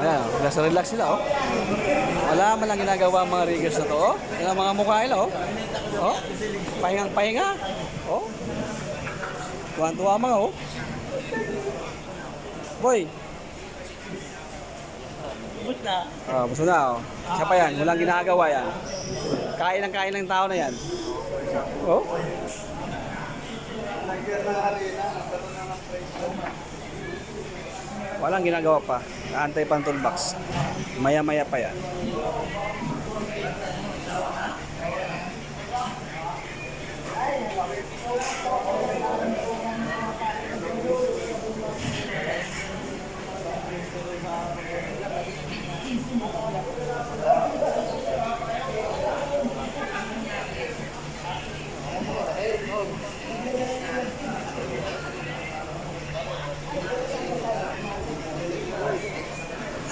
Ayan, relax sila, oh. Wala man lang ginagawa ang mga riggers na to, oh. Yan ang mga mukha nila, oh. Oh, pahinga. Oh. Tuwan-tuwa mga, oh. Boy. Bus na. Gusto na, oh. Siya pa yan, walang ginagawa yan. Kain ng tao na yan. Oh. Walang ginagawa pa. Antay pang toolbox. Maya-maya pa yan.